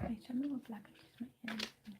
Okay, show me what blockages my enemies can be.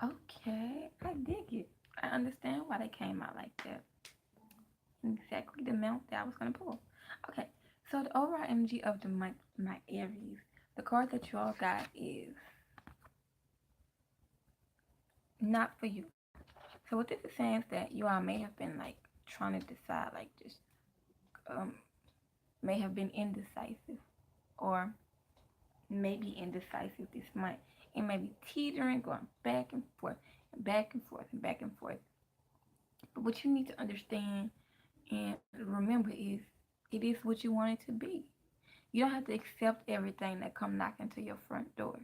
Okay, I dig it. I understand why they came out like that. Exactly the amount that I was gonna pull. Okay, so the overall energy of the month, my Aries, the card that you all got is not for you. So what this is saying is that you all may have been like trying to decide, like just um may have been indecisive, or maybe indecisive this month. It may be teetering, going back and forth, and back and forth, and back and forth. But what you need to understand and remember is it is what you want it to be. You don't have to accept everything that come knocking to your front door.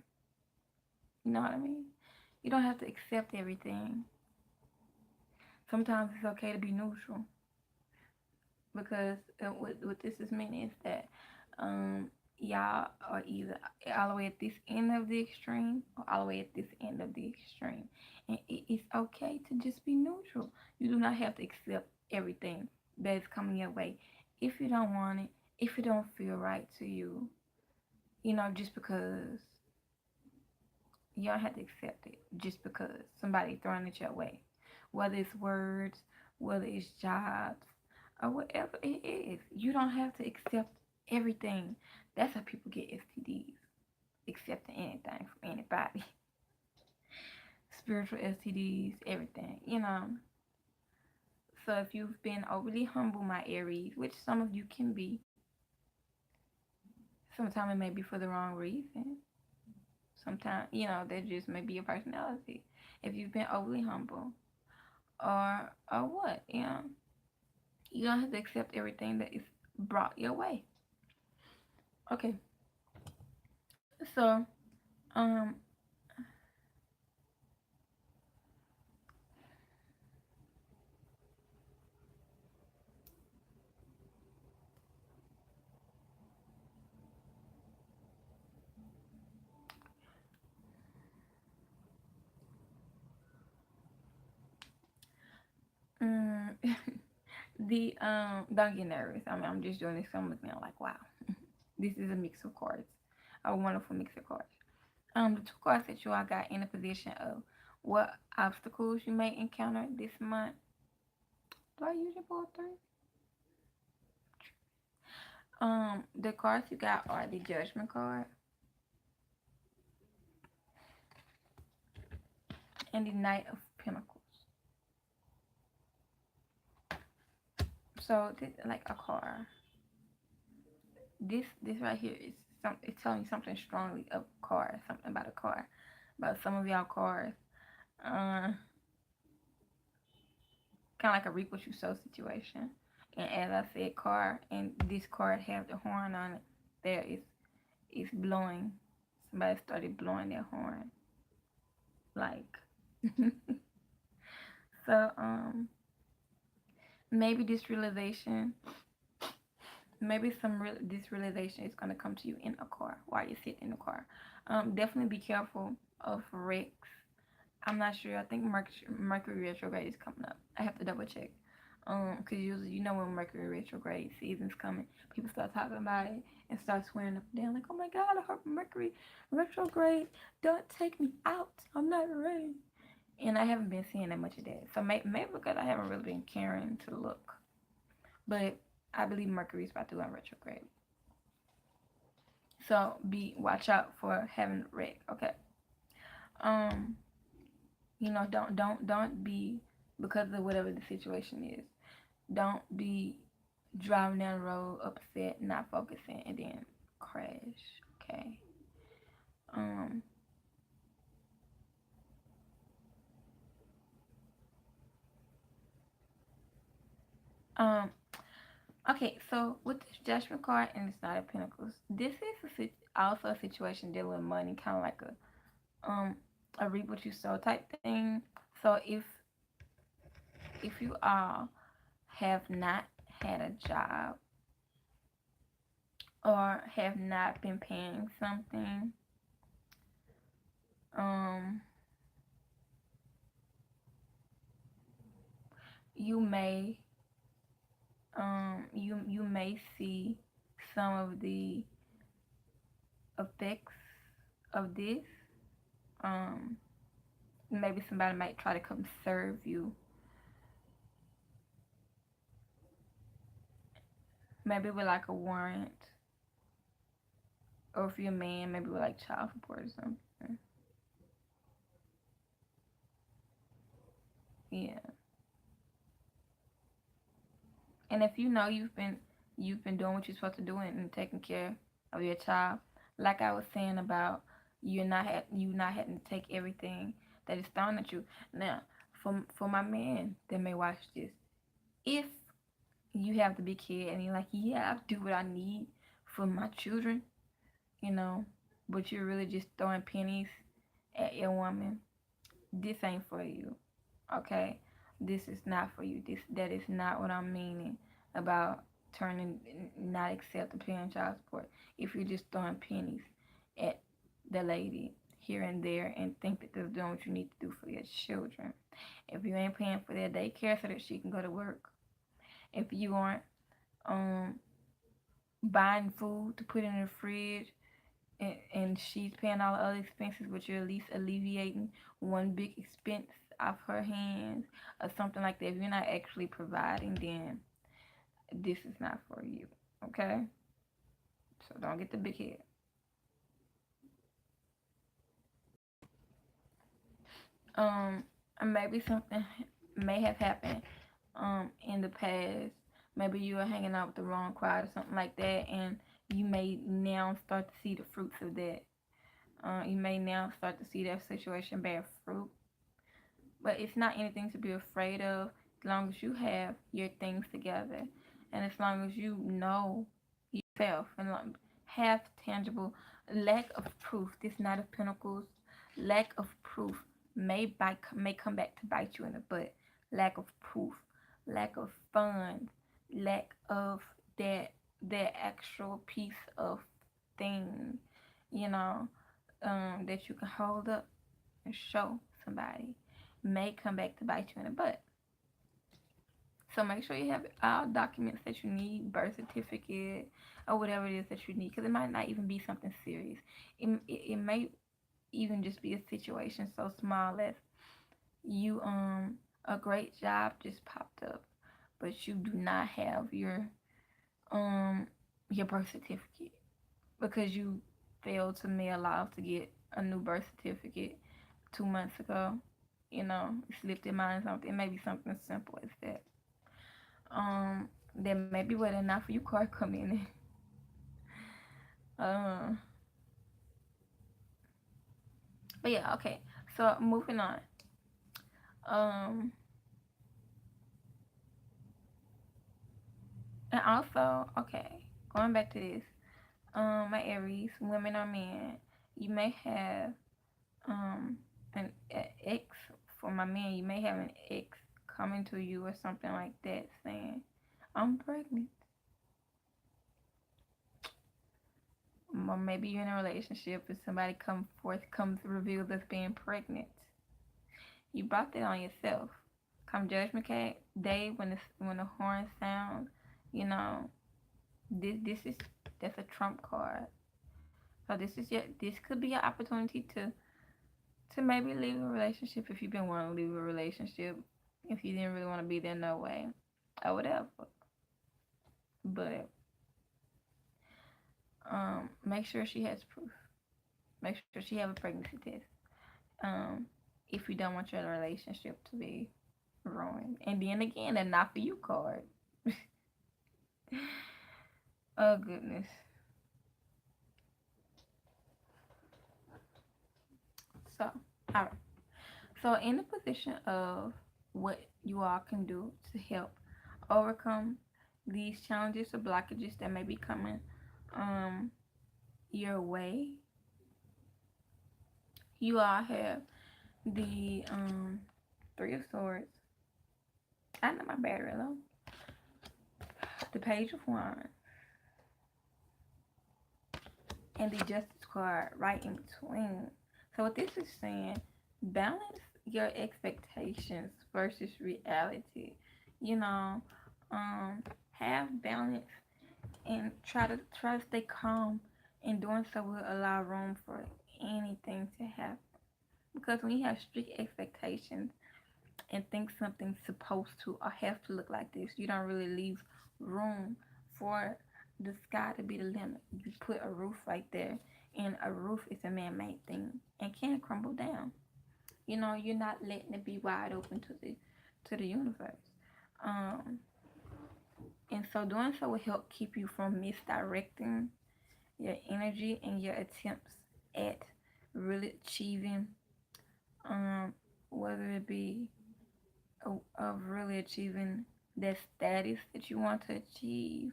You know what I mean? You don't have to accept everything. Sometimes it's okay to be neutral, because what this is meaning is that y'all are either all the way at this end of the extreme or all the way at this end of the extreme, and it's okay to just be neutral. You do not have to accept everything that is coming your way if you don't want it, if it don't feel right to you. Just because you don't have to accept it just because somebody throwing it your way, whether it's words, whether it's jobs, or whatever it is. You don't have to accept everything. That's how people get STDs, accepting anything from anybody. Spiritual STDs, everything. So if you've been overly humble, my Aries, which some of you can be, sometimes it may be for the wrong reason. Sometimes, that just may be your personality. If you've been overly humble, or what, you don't have to accept everything that is brought your way. Okay, so um mm, the don't get nervous. I mean, I'm just doing this. So I'm looking at like, wow, this is a mix of cards, a wonderful mix of cards. The two cards that you all got in a position of what obstacles you may encounter this month. Do I usually pull three? The cards you got are the Judgment card and the Knight of Pentacles. So, like a car. This right here is it's telling you something strongly of car, something about a car, about some of y'all cars. Kind of like a reap what you sow situation. And as I said, car, and this card has the horn on it. There is blowing. Somebody started blowing their horn, like. So maybe this realization, this realization is gonna come to you in a car while you sit in the car. Definitely be careful of wrecks. I'm not sure. I think Mercury retrograde is coming up. I have to double check. Cause usually when Mercury retrograde season's coming, people start talking about it and start swearing up and down like, oh my God, I hope Mercury retrograde don't take me out. I'm not ready. And I haven't been seeing that much of that. So maybe because I haven't really been caring to look. But I believe Mercury's about to go in retrograde. So watch out for having wreck. Okay. Um, don't be, because of whatever the situation is. Don't be driving down the road upset, not focusing, and then crash. Okay. Um. Um. Okay. So with this Judgment card and the Knight of Pentacles, this is also a situation dealing with money, kind of like a reap what you sow type thing. So if you all have not had a job or have not been paying something, um, you may you may see some of the effects of this. Um, Maybe somebody might try to come serve you. Maybe with like a warrant, or if you're a man, maybe with like child support or something. Yeah. And if you know you've been doing what you're supposed to do and taking care of your child, like I was saying about you not having to take everything that is thrown at you. Now, for my man that may watch this, if you have the big kid and you're like, yeah, I do what I need for my children, you know, but you're really just throwing pennies at your woman, this ain't for you. Okay, this is not for you. That is not what I'm meaning about turning not accepting paying child support. If you're just throwing pennies at the lady here and there and think that they're doing what you need to do for your children. If you ain't paying for their daycare so that she can go to work, if you aren't um buying food to put in the fridge, and she's paying all the other expenses, but you're at least alleviating one big expense off her hands or something like that. If you're not actually providing, then this is not for you. Okay? So don't get the big head. Um, Maybe something may have happened in the past. Maybe you were hanging out with the wrong crowd or something like that, and you may now start to see the fruits of that. You may now start to see that situation bear fruit. But it's not anything to be afraid of as long as you have your things together and as long as you know yourself and have tangible lack of proof. This Knight of Pentacles, lack of proof may come back to bite you in the butt. Lack of proof, lack of funds, lack of that actual piece of thing, you know, that you can hold up and show somebody may come back to bite you in the butt. So make sure you have all documents that you need, birth certificate, or whatever it is that you need, because it might not even be something serious. It may even just be a situation so small as you a great job just popped up, but you do not have um your birth certificate because you failed to mail out to get a new birth certificate 2 months ago. You know, you slipped your mind something. It may be something simple as that. That may be where the not for you card come in. uh, but yeah, okay. So moving on. Um, and also, okay, going back to this. My Aries, women or men, you may have um an ex. For my man, you may have an ex coming to you or something like that saying, "I'm pregnant." Or maybe you're in a relationship and somebody comes reveals us being pregnant. You brought that on yourself. Come Judgment Day, when the horn sounds, you know this is that's a trump card. So this could be an opportunity to maybe leave a relationship if you've been wanting to leave a relationship, if you didn't really want to be there no way, or whatever. But make sure she has proof. Make sure she have a pregnancy test. Um, if you don't want your relationship to be ruined. And then again, a not for you card. Oh goodness. So, all right. So, in the position of what you all can do to help overcome these challenges or blockages that may be coming um, your way, you all have the Three of Swords. I know my battery low. The Page of Wands and the Justice card right in between. So what this is saying, balance your expectations versus reality. You know, have balance and try to stay calm. And doing so will allow room for anything to happen. Because when you have strict expectations and think something's supposed to or have to look like this, you don't really leave room for the sky to be the limit. You put a roof right there, and a roof is a man-made thing and can crumble down. You know, you're not letting it be wide open to the universe. Um, and so doing so will help keep you from misdirecting your energy and your attempts at really achieving, whether it be of really achieving that status that you want to achieve.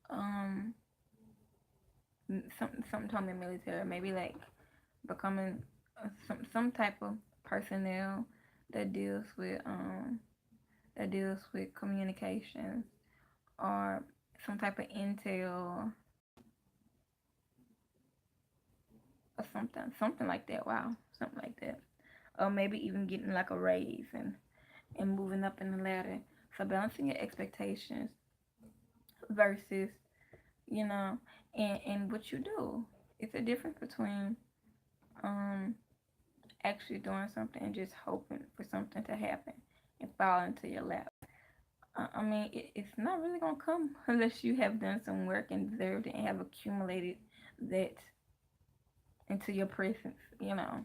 Um, something told me military, maybe like becoming some type of personnel that deals with communications or some type of intel or something like that. Wow, something like that. Or maybe even getting like a raise and moving up in the ladder. So balancing your expectations versus, you know, and what you do. It's a difference between um actually doing something and just hoping for something to happen and fall into your lap. I mean, it's not really gonna come unless you have done some work and deserved it and have accumulated that into your presence. You know,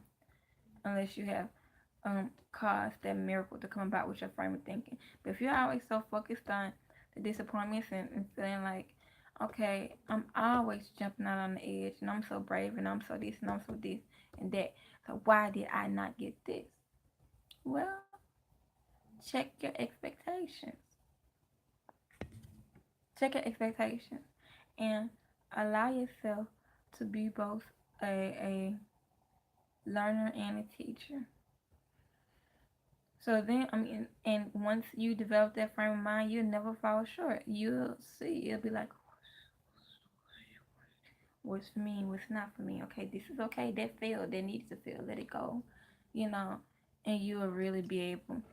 unless you have caused that miracle to come about with your frame of thinking. But if you're always so focused on the disappointments and feeling like, okay, I'm always jumping out on the edge and I'm so brave and I'm so this and I'm so this and that. So why did I not get this? Well, check your expectations. Check your expectations and allow yourself to be both a learner and a teacher. So then, I mean, and once you develop that frame of mind, you'll never fall short. You'll see. It'll be like, what's for me, what's not for me. Okay, this is okay. That failed. That needs to fail. Let it go. You know, and you will really be able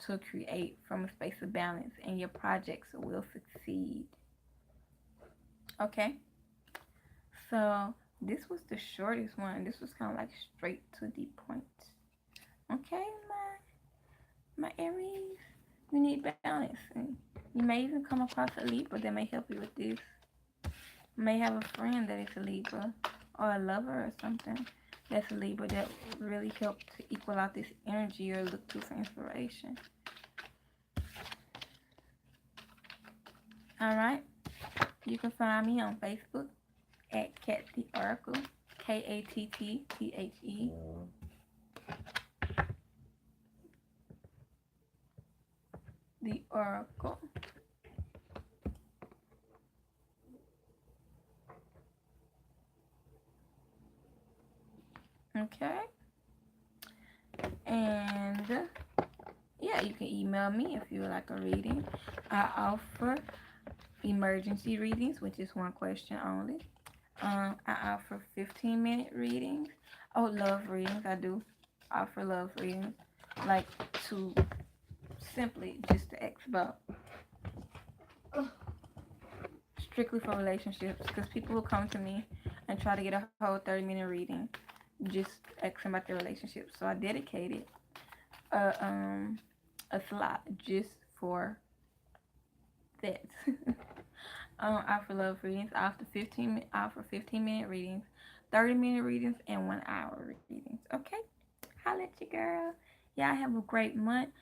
to create from a space of balance, and your projects will succeed. Okay, so this was the shortest one. This was kind of like straight to the point. Okay, my Aries, you need balance. And you may even come across a Libra that may help you with this. You may have a friend that is a Libra or a lover or something that's a Libra that really help to equal out this energy or look to for inspiration. All right. You can find me on Facebook at Cat the Oracle, Katttthe. The Oracle. Okay. And yeah, you can email me if you would like a reading. I offer emergency readings, which is one question only. I offer 15-minute readings. Oh, love readings. I do offer love readings, like to simply just to ask about strictly for relationships, because people will come to me and try to get a whole 30-minute reading, just asking about their relationship. So I dedicated a a slot just for that. I offer love readings. I offer 15-minute readings, 30-minute readings, and 1 hour readings. Okay, holla at you, girl. Y'all have a great month.